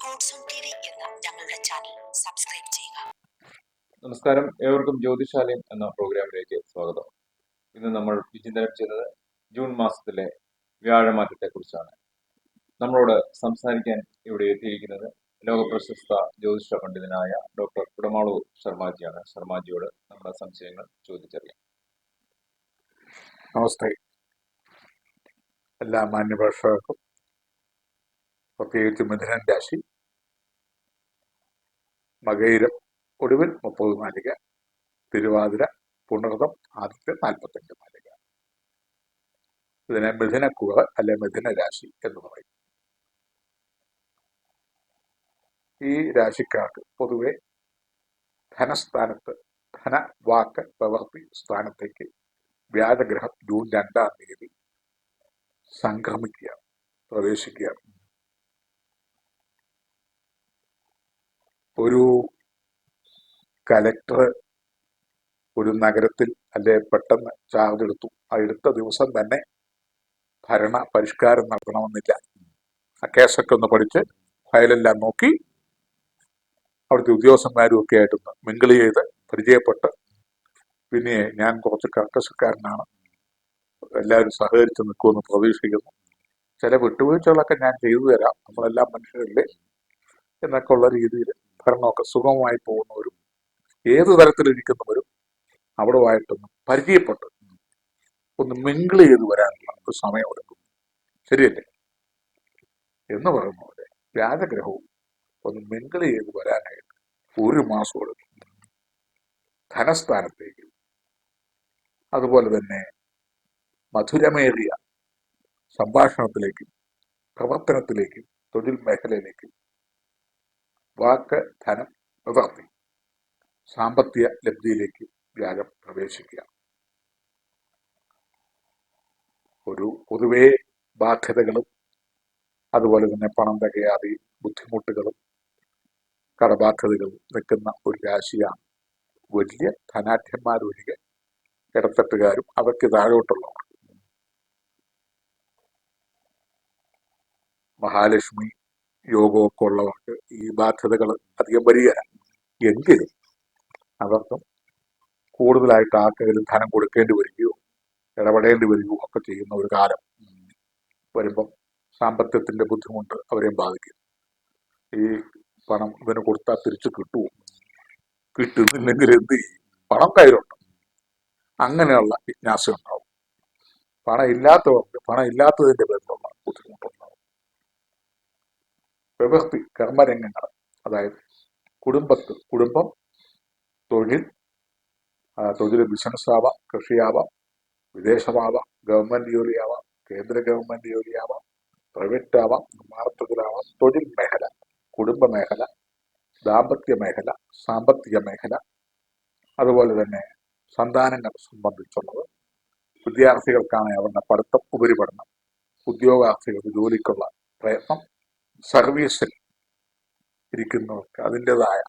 Sports on TV എന്ന ഞങ്ങളുടെ channel subscribe ചെയ്യുക. നമസ്കാരം, ഏവർക്കും ജ്യോതിശാലയം എന്ന പ്രോഗ്രാമിലേക്ക് സ്വാഗതം. ഇന്ന് നമ്മൾ വിചിന്തനം ചെയ്യുന്നത് ജൂൺ മാസത്തിലെ വ്യാഴമാറ്റത്തെ കുറിച്ചാണ്. നമ്മളോട് സംസാരിക്കാൻ ഇവിടെ എത്തിയിരിക്കുന്നത് ലോകപ്രശസ്ത ജ്യോതിഷ പണ്ഡിതനായ ഡോക്ടർ കുടമാളൂർ ശർമാജിയാണ്. ശർമാജിയോട് നമ്മുടെ സംശയങ്ങൾ ചോദിച്ചറിയാം. നമസ്തേ. എല്ലാ മാന്യപ്രേക്ഷകർക്കും, പ്രത്യേകിച്ച് മിഥുനൻ രാശി, മകയിരം ഒടുവിൽ 30 നാഴിക, തിരുവാതിര പുണർതം ആദ്യത്തെ 45 നാഴിക. ഇതിനെ മിഥുനക്കുവ അല്ലെ മിഥുന രാശി എന്ന് പറയും. ഈ രാശിക്കാർക്ക് പൊതുവെ ധനസ്ഥാനത്ത്, ധന വാക്ക് പ്രവൃത്തി സ്ഥാനത്തേക്ക് വ്യാഴഗ്രഹം ജൂൺ 2-ാം തീയതി സംക്രമിക്കുകയാണ്, പ്രവേശിക്കുകയാണ്. ഒരു കലക്ടർ ഒരു നഗരത്തിൽ അല്ലെ പെട്ടെന്ന് ചാർജ് എടുത്തു, ആ എടുത്ത ദിവസം തന്നെ ഭരണ പരിഷ്കാരം നടത്തണമെന്നില്ല. ആ കേസൊക്കെ ഒന്ന് പഠിച്ച് ഫയലെല്ലാം നോക്കി അവിടുത്തെ ഉദ്യോഗസ്ഥന്മാരും ഒക്കെ ആയിട്ടൊന്ന് മിങ്കിൾ ചെയ്ത് പരിചയപ്പെട്ട്, പിന്നെ ഞാൻ കുറച്ച് കർക്കശക്കാരനാണ്, എല്ലാവരും സഹകരിച്ച് നിൽക്കുമെന്ന് പ്രതീക്ഷിക്കുന്നു, ചില വിട്ടുവീഴ്ചകളൊക്കെ ഞാൻ ചെയ്തു തരാം, നമ്മളെല്ലാം മനുഷ്യരല്ലേ എന്നൊക്കെ ഉള്ള രീതിയിൽ ഭരണമൊക്കെ സുഗമമായി പോകുന്നവരും ഏത് തരത്തിലിരിക്കുന്നവരും അവിടുമായിട്ടൊന്ന് പരിചയപ്പെട്ട് ഒന്ന് മിങ്കിൾ ചെയ്ത് വരാനുള്ള ഒരു സമയമെടുക്കും. ശരിയല്ലേ എന്ന് പറയുന്ന പോലെ വ്യാഴഗ്രഹവും ഒന്ന് മിങ്കിൾ ചെയ്ത് വരാനായിട്ട് 1 മാസം എടുക്കും. ധനസ്ഥാനത്തേക്കും അതുപോലെ തന്നെ മധുരമേറിയ സംഭാഷണത്തിലേക്കും പ്രവർത്തനത്തിലേക്കും തൊഴിൽ മേഖലയിലേക്കും വാക്ക്, ധനം, പ്രവൃത്തി, സാമ്പത്തിക ലബ്ധിയിലേക്ക് വ്യാഴം പ്രവേശിക്കുക. ഒരു പൊതുവേ ബാധ്യതകളും അതുപോലെ തന്നെ പണം തികയാതെ ബുദ്ധിമുട്ടുകളും കടബാധ്യതകളും നിൽക്കുന്ന ഒരു രാശിയാണ്. വലിയ ധനാഢ്യന്മാരൊഴികെ ഇടത്തട്ടുകാരും അവർക്ക് താഴോട്ടുള്ളവർ. മഹാലക്ഷ്മി യോഗമൊക്കെ ഉള്ളവർക്ക് ഈ ബാധ്യതകൾ അധികം വരികയില്ല. എങ്കിലും അവർക്കും കൂടുതലായിട്ട് ആർക്കെങ്കിലും ധനം കൊടുക്കേണ്ടി വരികയോ ഇടപെടേണ്ടി വരികയോ ഒക്കെ ചെയ്യുന്ന ഒരു കാലം വരുമ്പം സാമ്പത്തികത്തിന്റെ ബുദ്ധിമുട്ട് അവരെയും ബാധിക്കും. ഈ പണം ഇവന് കൊടുത്താൽ തിരിച്ചു കിട്ടുമോ, കിട്ടുന്നില്ലെങ്കിൽ എന്ത് ചെയ്യും, പണം കയ്യിലുണ്ട്, അങ്ങനെയുള്ള ജിജ്ഞാസ ഉണ്ടാവും. പണം ഇല്ലാത്തവർക്ക് പണം ഇല്ലാത്തതിന്റെ പേരിലുള്ള ബുദ്ധിമുട്ടുണ്ടാവും. പ്രവൃത്തി കർമ്മരംഗങ്ങൾ, അതായത് കുടുംബം, തൊഴിൽ ബിസിനസ് ആവാം, കൃഷിയാവാം, വിദേശമാവാം, ഗവൺമെന്റ് ജോലിയാവാം, കേന്ദ്ര ഗവൺമെന്റ് ജോലിയാവാം, പ്രൈവറ്റ് ആവാം, നിർമ്മാണത്തിലാവാം, തൊഴിൽ മേഖല, കുടുംബ മേഖല, ദാമ്പത്യ മേഖല, സാമ്പത്തിക മേഖല, അതുപോലെ തന്നെ സന്താനങ്ങളെ സംബന്ധിച്ചുള്ളത്, വിദ്യാർത്ഥികൾക്കാണ് അവരുടെ പഠിത്തം, ഉപരിപഠനം, ഉദ്യോഗാർത്ഥികൾക്ക് ജോലിക്കുള്ള പ്രയത്നം, സർവീസിൽ ഇരിക്കുന്നവർക്ക് അതിൻ്റെതായ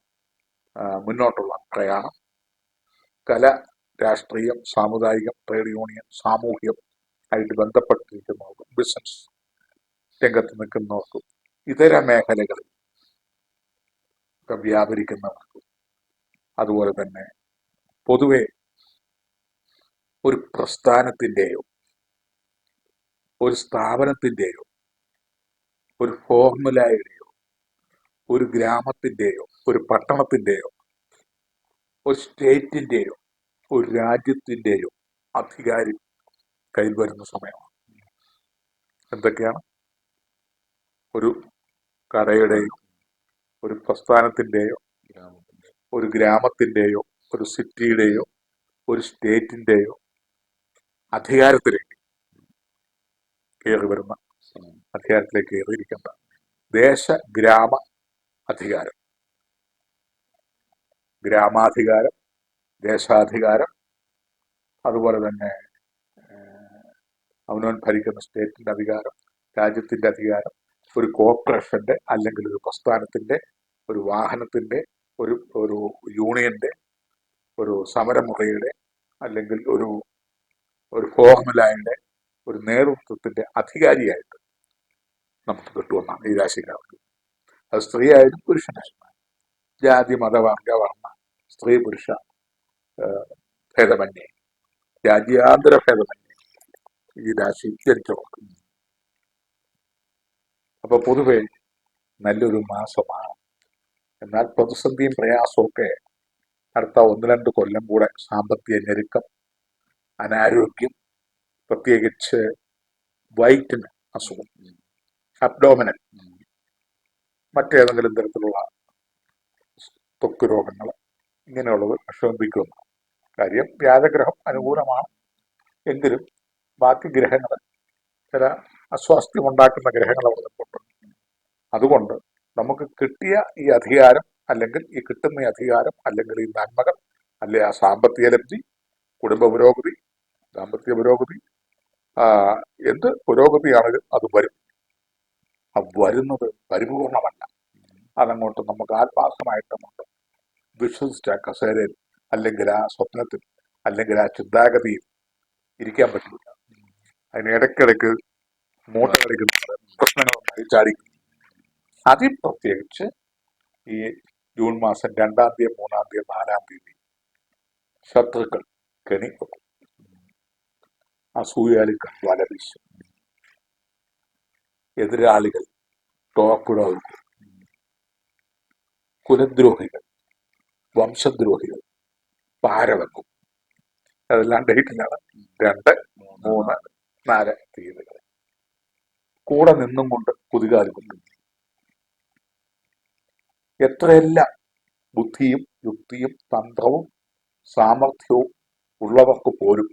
മുന്നോട്ടുള്ള പ്രയാണം, കല, രാഷ്ട്രീയം, സാമുദായികം, ട്രേഡ് യൂണിയൻ, സാമൂഹ്യം ആയിട്ട് ബന്ധപ്പെട്ടിരിക്കുന്നവർക്കും ബിസിനസ് രംഗത്ത് നിൽക്കുന്നവർക്കും ഇതര മേഖലകളിൽ ഒക്കെ വ്യാപരിക്കുന്നവർക്കും, അതുപോലെ തന്നെ പൊതുവെ ഒരു പ്രസ്ഥാനത്തിൻ്റെയോ ഒരു സ്ഥാപനത്തിൻ്റെയോ ഒരു ഫോർമുലയുടെയോ ഒരു ഗ്രാമത്തിൻ്റെയോ ഒരു പട്ടണത്തിൻ്റെയോ ഒരു സ്റ്റേറ്റിൻ്റെയോ ഒരു രാജ്യത്തിൻ്റെയോ അധികാരി കയ്യിൽ വരുന്ന സമയമാണ്. എന്തൊക്കെയാണ്? ഒരു കടയുടെയോ ഒരു പ്രസ്ഥാനത്തിൻ്റെയോ ഒരു ഗ്രാമത്തിൻ്റെയോ ഒരു സിറ്റിയുടെയോ ഒരു സ്റ്റേറ്റിൻ്റെയോ അധികാരത്തിലേക്ക് കയറിയിരിക്കേണ്ട ദേശ ഗ്രാമ അധികാരം, ഗ്രാമാധികാരം, ദേശാധികാരം, അതുപോലെ തന്നെ അവനവൻ ഭരിക്കുന്ന സ്റ്റേറ്റിന്റെ അധികാരം, രാജ്യത്തിന്റെ അധികാരം, ഒരു കോർപ്പറേഷന്റെ അല്ലെങ്കിൽ ഒരു പ്രസ്ഥാനത്തിന്റെ, ഒരു വാഹനത്തിന്റെ, ഒരു യൂണിയന്റെ, ഒരു സമരമുറയുടെ അല്ലെങ്കിൽ ഒരു ഫോർമുലയുടെ ഒരു നേതൃത്വത്തിന്റെ അധികാരിയായിട്ട് നമുക്ക് കിട്ടുമെന്നാണ് ഈ രാശിക്കാർക്ക്. അത് സ്ത്രീ ആയാലും പുരുഷനായാലും. ജാതി മതവർഗ വർണ്ണ സ്ത്രീ പുരുഷ ഭേദമന്യേ, രാജ്യാന്തര ഭേദമന്യേ ഈ രാശി ജനിച്ചവർക്ക്. അപ്പൊ പൊതുവെ നല്ലൊരു മാസമാണ്. എന്നാൽ പ്രതിസന്ധിയും പ്രയാസവും ഒക്കെ അടുത്ത 1-2 കൊല്ലം കൂടെ സാമ്പത്തിക ഞെരുക്കം, അനാരോഗ്യം, പ്രത്യേകിച്ച് വയറ്റിന് അസുഖം, അബ്ഡോമിനൽ, മറ്റേതെങ്കിലും തരത്തിലുള്ള ത്വക്ക് രോഗങ്ങൾ, ഇങ്ങനെയുള്ളത് വിഷമിപ്പിക്കുന്നു. കാര്യം വ്യാഴഗ്രഹം അനുകൂലമാണ് എങ്കിലും ബാക്കി ഗ്രഹങ്ങൾ ചില അസ്വാസ്ഥ്യം ഉണ്ടാക്കുന്ന ഗ്രഹങ്ങൾ അവിടെ നിൽപ്പുണ്ട്. അതുകൊണ്ട് നമുക്ക് കിട്ടിയ ഈ അധികാരം, അല്ലെങ്കിൽ ഈ കിട്ടുന്ന ഈ അധികാരം, അല്ലെങ്കിൽ ഈ നന്മകൾ, അല്ലെ ആ സാമ്പത്തിക ലബ്ധി, കുടുംബ പുരോഗതി, സാമ്പത്തിക പുരോഗതി, എന്ത് പുരോഗതിയാണെങ്കിലും അത് വരും. അത് വരുന്നത് പരിപൂർണമല്ല. അതങ്ങോട്ട് നമുക്ക് ആത്മാർത്ഥമായിട്ട് നമുക്ക് വിശ്വസിച്ച കസേരയിൽ, അല്ലെങ്കിൽ ആ സ്വപ്നത്തിൽ, അല്ലെങ്കിൽ ആ ചിന്താഗതിയിൽ ഇരിക്കാൻ പറ്റില്ല. അതിന് ഇടയ്ക്കിടയ്ക്ക് മൂട്ട കളിക്കുന്ന പ്രശ്നങ്ങളുമായി ചാടിക്കും. അതിൽ പ്രത്യേകിച്ച് ഈ ജൂൺ മാസം 2-ാം തീയതി, 3-ാം തീയതി, 4-ാം തീയതി ശത്രുക്കൾ കെണി വെക്കും. അസൂയാലുക്കൾ വല വീശും. എതിരാളികൾ ടോക്കുട വെക്കും. കുലദ്രോഹികൾ, വംശദ്രോഹികൾ പാര വെക്കും. അതെല്ലാം ഡേറ്റിലാണ്. 2, 3, 4 തീയതികൾ കൂടെ നിന്നും കൊണ്ട് കുതികാല് കൊല്ലും. എത്രയെല്ലാം ബുദ്ധിയും യുക്തിയും തന്ത്രവും സാമർഥ്യവും ഉള്ളവർക്ക് പോലും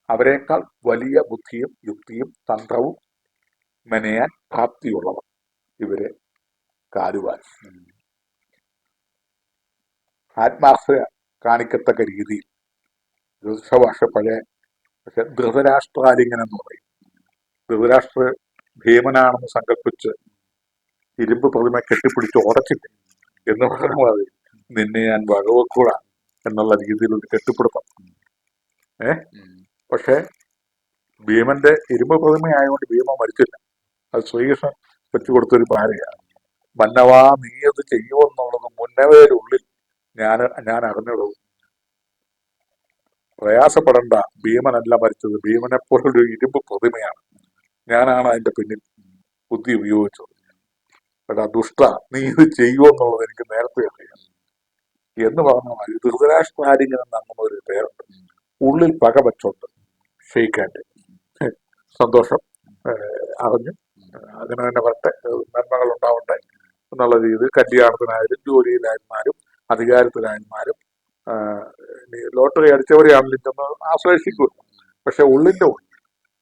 അവരെക്കാൾ വലിയ ബുദ്ധിയും യുക്തിയും തന്ത്രവും മെനയാൻ പ്രാപ്തിയുള്ളവർ ഇവരെ കാലുവാൻ ആത്മാർത്ഥത കാണിക്കത്തക്ക രീതിയിൽ ഭാഷ പഴയ പക്ഷെ ധൃതരാഷ്ട്രാലിംഗനം എന്ന് പറയും. ധൃതരാഷ്ട്ര ഭീമനാണെന്ന് സങ്കല്പിച്ച് ഇരുമ്പ് പ്രതിമ കെട്ടിപ്പിടിച്ച് ഉടച്ചിട്ട് എന്ന് പറയുന്നത് നിന്നെ ഞാൻ വകവെക്കൂടാ എന്നുള്ള രീതിയിൽ ഒരു കെട്ടിപ്പിടുത്തം. പക്ഷെ ഭീമന്റെ ഇരുമ്പ് പ്രതിമയായതുകൊണ്ട് ഭീമൻ മരിച്ചില്ല. അത് ശ്രീകൃഷ്ണൻ വെച്ചു കൊടുത്തൊരു പാരയാണ്. മന്നവാ നീ അത് ചെയ്യുമെന്നുള്ളത് മുന്നവേരുള്ളിൽ ഞാൻ അറിഞ്ഞിടും. പ്രയാസപ്പെടണ്ട, ഭീമനല്ല മരിച്ചത്, ഭീമനെ പോലൊരു ഇരുമ്പ് പ്രതിമയാണ്, ഞാനാണ് അതിന്റെ പിന്നിൽ ബുദ്ധി ഉപയോഗിച്ചത്. എടാ ദുഷ്ട, നീ ഇത് ചെയ്യുമെന്നുള്ളത് എനിക്ക് നേരത്തെ അറിയാം എന്ന് പറഞ്ഞ മാതിരി ധൃതരാഷ്ട്രാലിംഗനം അങ്ങനെ ഒരു പേരുണ്ട്. ഉള്ളിൽ പക വെച്ചോണ്ട് ഷെയ്ക്കാൻ്റെ സന്തോഷം അറിഞ്ഞു അതിന് തന്നെ വരട്ടെ, നന്മകൾ ഉണ്ടാവട്ടെ എന്നുള്ള രീതിയിൽ കല്യാണത്തിനായാലും ജോലിയിലായിരുന്നാലും അധികാരത്തിലായിരുന്നാലും ലോട്ടറി അടിച്ചവരെയാണെങ്കിലും ചെന്ന് ആശ്ലേഷിക്കുക. പക്ഷെ ഉള്ളിന്റെ ഉള്ളിൽ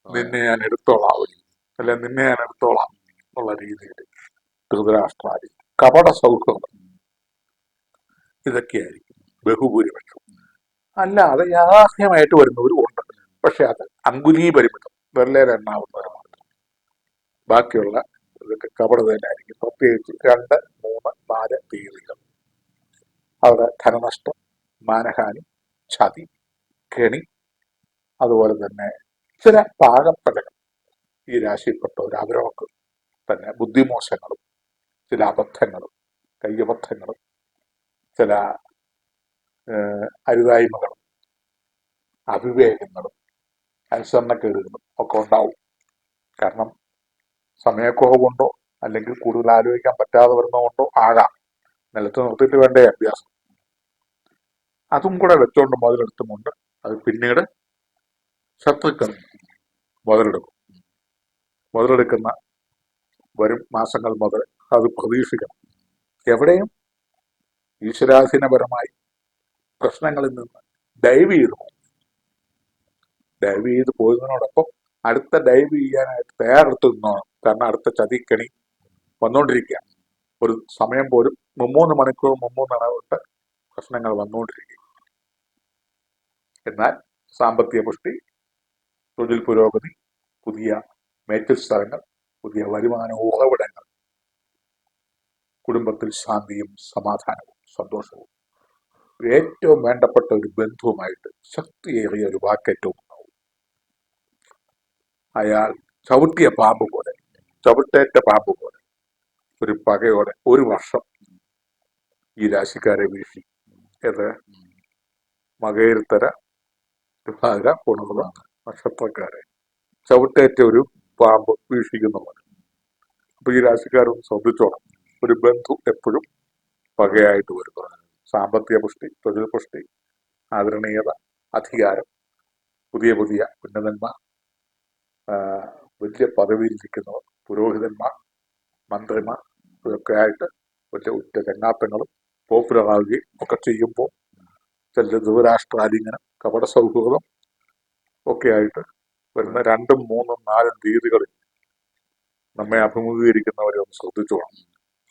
നിന്നെ ഞാൻ എടുത്തോളാം, അല്ലെ നിന്നെ ഞാൻ എടുത്തോളാം എന്നുള്ള രീതിയിൽ ധൃതരാഷ്ട്രാദി കപട സൗഹൃദം ഇതൊക്കെയായിരിക്കും ബഹുഭൂരിപക്ഷം. അല്ലാതെ യാഥാർത്ഥ്യമായിട്ട് വരുന്നവരും ഉണ്ട്. പക്ഷെ അത് അങ്കുലീ പരിമിതം, വെള്ളേരെണ്ണാവുന്നവർ മാത്രം. ബാക്കിയുള്ള ഇതൊക്കെ കപടത തന്നെയായിരിക്കും. പ്രത്യേകിച്ച് 2, 3, 4 തീയതികൾ അവിടെ ധനനഷ്ടം, മാനഹാനി, ചതി, കെണി, അതുപോലെ തന്നെ ചില പാകപ്പഴകൾ ഈ രാശിപ്പെട്ടവർ അവരവർക്ക് തന്നെ ബുദ്ധിമോശങ്ങളും ചില അബദ്ധങ്ങളും കയ്യബദ്ധങ്ങളും ചില അരുതായ്മകളും അവിവേകങ്ങളും അനുസരണക്കേടുകളും ഒക്കെ ഉണ്ടാവും. കാരണം സമയക്കുറവ് കൊണ്ടോ അല്ലെങ്കിൽ കൂടുതൽ ആലോചിക്കാൻ പറ്റാതെ വരുന്നതുകൊണ്ടോ ആകാം. നിലത്ത് നിർത്തിയിട്ട് വേണ്ടേ അഭ്യാസം. അതും കൂടെ വെച്ചോണ്ട് മുതലെടുത്തുകൊണ്ട് അത് പിന്നീട് ശത്രുക്കൾ മുതലെടുക്കും. മുതലെടുക്കുന്ന വരും മാസങ്ങൾ മുതൽ അത് പ്രതീക്ഷിക്കണം. എവിടെയും ഈശ്വരാധീനപരമായി പ്രശ്നങ്ങളിൽ നിന്ന് ഡൈവ് ചെയ്ത് പോകുന്നതിനോടൊപ്പം അടുത്ത ഡൈവ് ചെയ്യാനായിട്ട് തയ്യാറെടുത്ത് നിന്നോണം. കാരണം അടുത്ത ചതിക്കണി വന്നുകൊണ്ടിരിക്കുക. ഒരു സമയം പോലും 3 മണിക്കൂർ ഇടവിട്ട് പ്രശ്നങ്ങൾ വന്നുകൊണ്ടിരിക്കുക. എന്നാൽ സാമ്പത്തിക പുഷ്ടി, തൊഴിൽ പുരോഗതി, പുതിയ മേച്ചിൽ സ്ഥലങ്ങൾ, പുതിയ വരുമാന ഉറവിടങ്ങൾ, കുടുംബത്തിൽ ശാന്തിയും സമാധാനവും സന്തോഷവും, ഏറ്റവും വേണ്ടപ്പെട്ട ഒരു ബന്ധുവുമായിട്ട് ശക്തിയേറിയ ഒരു വാക്കേറ്റവും ഉണ്ടാവും. അയാൾ ചവിട്ടേറ്റ പാമ്പ് പോലെ ഒരു പകയോടെ ഒരു വർഷം ഈ രാശിക്കാരെ വീഴ്ത്തി. ഏത് മകയിരത്തര ഭാഗ പുണർന്ന നക്ഷത്രക്കാരെ ചവിട്ടേറ്റ ഒരു പാമ്പ് വീക്ഷിക്കുന്ന പോലെ. അപ്പൊ ഈ രാശിക്കാരൊന്ന് ശ്രദ്ധിച്ചോണം. ഒരു ബന്ധു എപ്പോഴും പകയായിട്ട് വരുന്നു. സാമ്പത്തിക പുഷ്ടി, തൊഴിൽ പുഷ്ടി, ആദരണീയത, അധികാരം, പുതിയ പുതിയ ഉന്നതന്മാർ, വലിയ പദവിയിലിരിക്കുന്നവർ, പുരോഹിതന്മാർ, മന്ത്രിമാർ, ഇതൊക്കെ ആയിട്ട് വലിയ ഉറ്റ ചങ്ങാത്തങ്ങളും പോപ്പുലർ ആവുകയും ഒക്കെ ചെയ്യുമ്പോൾ ചില ധൃതരാഷ്ട്രാലിംഗനം, കപട സൗഹൃദം ഒക്കെ ആയിട്ട് വരുന്ന 2, 3, 4 തീയതികളിൽ നമ്മെ അഭിമുഖീകരിക്കുന്നവരെ ഒന്ന് ശ്രദ്ധിച്ചോണം.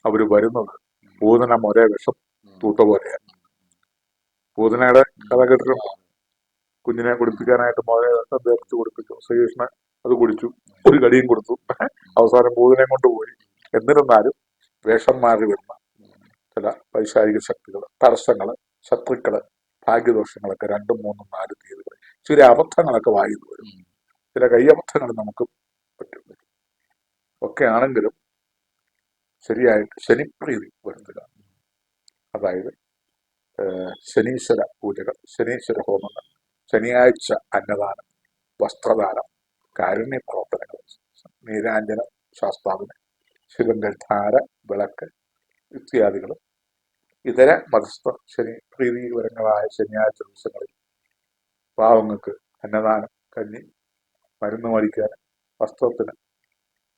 അവര് വരുന്നത് പൂതന ഒരേ വിഷം തൂത്ത പോലെയാണ്. പൂതനയുടെ കഥ കേട്ടിട്ടുണ്ട്. കുഞ്ഞിനെ കുടിപ്പിക്കാനായിട്ട് മുതലേ ധരിച്ചു കുടിപ്പിച്ചു. ശ്രീകൃഷ്ണൻ അത് കുടിച്ചു, ഒരു കടിയും കൊടുത്തു, അവസാനം പൂതനയും കൊണ്ടുപോയി. എന്നിരുന്നാലും വേഷം മാറി വരുന്ന ചില വൈശാരിക ശക്തികൾ, തടസ്സങ്ങള്, ശത്രുക്കള്, ഭാഗ്യദോഷങ്ങളൊക്കെ 2, 3, 4 തീയതികൾ, ചില അബദ്ധങ്ങളൊക്കെ വായിന്ന് വരും. ചില കയ്യബദ്ധങ്ങൾ നമുക്ക് പറ്റും. ഒക്കെ ആണെങ്കിലും ശരിയായിട്ട് ശനിപ്രീതി വരുത്തുക. അതായത് ശനീശ്വര പൂജകൾ, ശനീശ്വര ഹോമങ്ങൾ, ശനിയാഴ്ച അന്നദാനം, വസ്ത്രദാനം, കാരുണ്യ പ്രവർത്തനങ്ങൾ, നീരാഞ്ജന ശാസ്താവിന്, ശിവങ്കൽ ധാര, വിളക്ക് ഇത്യാദികൾ ഇതര മതസ്ഥ ശനി പ്രീതിപരങ്ങളായ ശനിയാഴ്ച ദിവസങ്ങളിൽ പാവങ്ങൾക്ക് അന്നദാനം, കഞ്ഞി, മരുന്ന് മേടിക്കാൻ, വസ്ത്രത്തിന്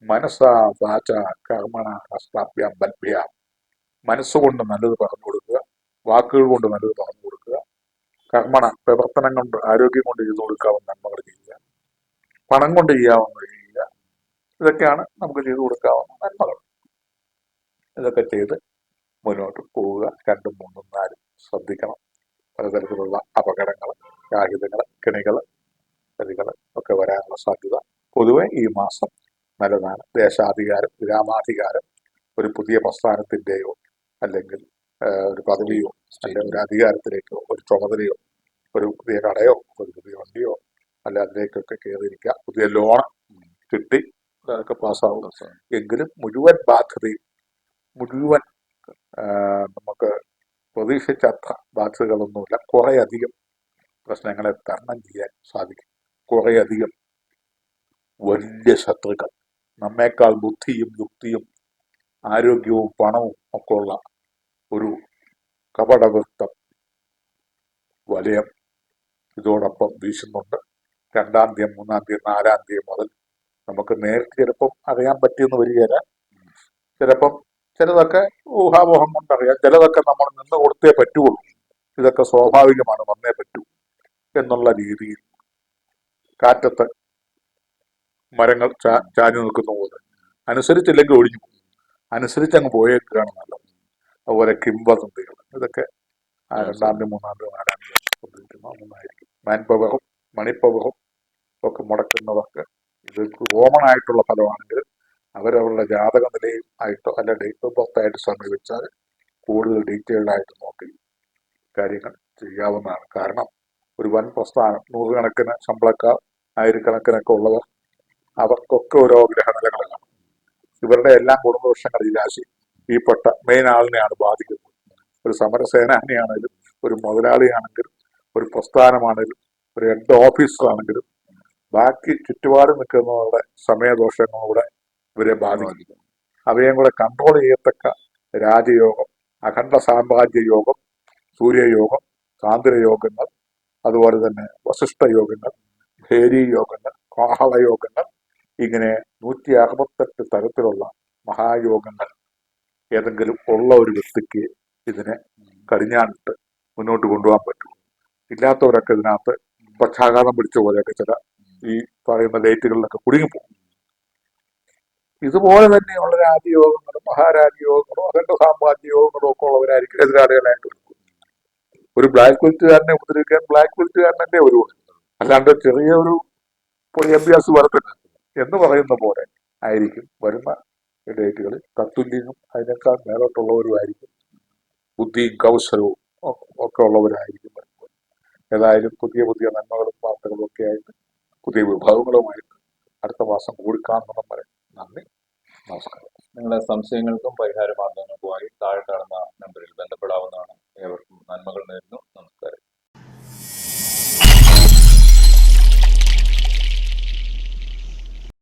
മനസ്സാ വാച കർമ്മണ ഹസ്താഭ്യാം ബൽഭ്യാം, മനസ്സുകൊണ്ട് നല്ലത് പറഞ്ഞു കൊടുക്കുക, വാക്കുകൾ കൊണ്ട് നല്ലത് പറഞ്ഞു കൊടുക്കുക, കർമ്മണ പ്രവർത്തനം കൊണ്ട്, ആരോഗ്യം കൊണ്ട് ചെയ്തു കൊടുക്കാവുന്ന നന്മകൾ ചെയ്യുക, പണം കൊണ്ട് ചെയ്യാവുന്നത് ചെയ്യുക. ഇതൊക്കെയാണ് നമുക്ക് ചെയ്തു കൊടുക്കാവുന്ന നന്മകൾ. ഇതൊക്കെ ചെയ്ത് മുന്നോട്ട് പോവുക. 2, 3, 4 ശ്രദ്ധിക്കണം. പലതരത്തിലുള്ള അപകടങ്ങൾ, രാഹിതങ്ങൾ, കെണികൾ, ചതികൾ ഒക്കെ വരാനുള്ള സാധ്യത പൊതുവെ ഈ മാസം നല്ലതാണ്. ദേശാധികാരം, ഗ്രാമാധികാരം, ഒരു പുതിയ പ്രസ്ഥാനത്തിന്റെയോ അല്ലെങ്കിൽ ഒരു പദവിയോ അല്ലെങ്കിൽ ഒരു അധികാരത്തിലേക്കോ ഒരു ചുമതലയോ ഒരു പുതിയ കടയോ ഒരു പുതിയ വണ്ടിയോ അല്ല അതിലേക്കൊക്കെ കയറിയിരിക്കുക. പുതിയ ലോൺ കിട്ടി അതൊക്കെ പാസ്സാവും. എങ്കിലും മുഴുവൻ ബാധ്യതയും മുഴുവൻ നമുക്ക് പ്രതീക്ഷിച്ചത്ര ബാധ്യതകളൊന്നുമില്ല. കുറേയധികം പ്രശ്നങ്ങളെ തരണം ചെയ്യാൻ സാധിക്കും. കുറേയധികം വലിയ ശത്രുക്കൾ, നമ്മേക്കാൾ ബുദ്ധിയും യുക്തിയും ആരോഗ്യവും പണവും ഒക്കെ ഉള്ള ഒരു കപടവൃത്തം വലയം ഇതോടൊപ്പം വീശുന്നുണ്ട്. 2-ാം തീയതി, 3-ാം തീയതി, 4-ാം തീയതി മുതൽ നമുക്ക് നേരിട്ട് ചിലപ്പം അറിയാൻ പറ്റിയെന്ന് വരികയില്ല. ചിലപ്പം ചിലതൊക്കെ ഊഹാപോഹം കൊണ്ടറിയാം, ചിലതൊക്കെ നമ്മൾ നിന്ന് കൊടുത്തേ പറ്റുള്ളൂ. ഇതൊക്കെ സ്വാഭാവികമാണ്, വന്നേ പറ്റൂ എന്നുള്ള രീതിയിൽ കാറ്റത്ത് മരങ്ങൾ ചാഞ്ഞു നിൽക്കുന്ന പോലെ അനുസരിച്ചില്ലെങ്കിൽ ഒഴിഞ്ഞു പോകും. അനുസരിച്ചങ്ങ് പോയേക്കുകയാണ് നല്ലത്. അതുപോലെ കിംവദന്തികൾ, ഇതൊക്കെ 2-ാം തീയതി, 3-ാം തീയതി, 4-ാം തീയതി ശ്രദ്ധിക്കുന്ന ഒന്നായിരിക്കും. മാൻപവറും മണിപ്പവറും ഒക്കെ മുടക്കുന്നവർക്ക് ഇത് കോമൺ ആയിട്ടുള്ള ഫലമാണെങ്കിൽ അവരവരുടെ ജാതക നിലയും ആയിട്ടോ അല്ല ഡേറ്റ് ഓഫ് ബർത്ത് ആയിട്ട് സമീപിച്ചാൽ കൂടുതൽ ഡീറ്റെയിൽഡ് ആയിട്ട് നോക്കി കാര്യങ്ങൾ ചെയ്യാവുന്നതാണ്. കാരണം ഒരു വൻ പ്രസ്ഥാനം, 100 കണക്കിന് ശമ്പളക്കാർ, 1000കണക്കിനൊക്കെ ഉള്ളവർ, അവർക്കൊക്കെ ഓരോ ഗ്രഹനിലകളാണ്. ഇവരുടെ എല്ലാം കുടുംബവൃക്ഷങ്ങൾ ഈ രാശി ഈ പെട്ട മെയിൻ ആളിനെയാണ് ബാധിക്കുന്നത്. ഒരു സമരസേനാനിയാണെങ്കിലും, ഒരു മുതലാളിയാണെങ്കിലും, ഒരു പ്രസ്ഥാനമാണെങ്കിലും, ഒരു ഹെഡ് ഓഫീസറാണെങ്കിലും ബാക്കി ചുറ്റുപാട് നിൽക്കുന്നവരുടെ സമയദോഷങ്ങളൂടെ ഇവരെ ബാധിക്കും. അവയും കൂടെ കൺട്രോൾ ചെയ്യത്തക്ക രാജയോഗം, അഖണ്ഡ സാമ്രാജ്യ യോഗം, സൂര്യയോഗം, ചാന്ദ്രയോഗങ്ങൾ, അതുപോലെ തന്നെ വസിഷ്ഠ യോഗങ്ങൾ, ഭേരി യോഗങ്ങൾ, കാഹള യോഗങ്ങൾ, ഇങ്ങനെ 168 തരത്തിലുള്ള മഹായോഗങ്ങൾ ഏതെങ്കിലും ഉള്ള ഒരു വ്യക്തിക്ക് ഇതിനെ കടിഞ്ഞാണിട്ട് മുന്നോട്ട് കൊണ്ടുപോകാൻ പറ്റും. ഇല്ലാത്തവരൊക്കെ ഇതിനകത്ത് പക്ഷാഘാതം പിടിച്ച പോലെയൊക്കെ ചില ഈ പറയുന്ന ഡേറ്റുകളിലൊക്കെ കുടുങ്ങിപ്പോകും. ഇതുപോലെ തന്നെയുള്ള രാജയോഗങ്ങളും മഹാരാജയോഗങ്ങളും അഖണ്ഡ സാമ്രാജ്യ യോഗങ്ങളും ഒക്കെ ഉള്ളവരായിരിക്കും എതിരാളികളായിട്ട് വരുന്നത്. ഒരു ബ്ലാക്ക് ബെൽറ്റുകാരനെ ഉപദ്രവിക്കാൻ ബ്ലാക്ക് ബെൽറ്റുകാരനല്ലേ വരുള്ളൂ, അല്ലാണ്ട് ചെറിയ ഒരു അഭ്യാസ് വരത്തില്ല എന്ന് പറയുന്ന പോലെ ആയിരിക്കും വരുന്ന ഡേറ്റുകളിൽ തത്തുല്യനും അതിനേക്കാൾ മേലോട്ടുള്ളവരുമായിരിക്കും, ബുദ്ധിയും കൗശലവും ഒക്കെ ഉള്ളവരായിരിക്കും വരുന്നത്. ഏതായാലും പുതിയ പുതിയ നന്മകളും വാർത്തകളും ഒക്കെ ആയിട്ട് പുതിയ വിഭവങ്ങളുമായിട്ട് അടുത്ത മാസം കൂടി കാണുന്ന വരെ നന്ദി, നമസ്കാരം. നിങ്ങളുടെ സംശയങ്ങൾക്കും പരിഹാര മാർഗങ്ങളും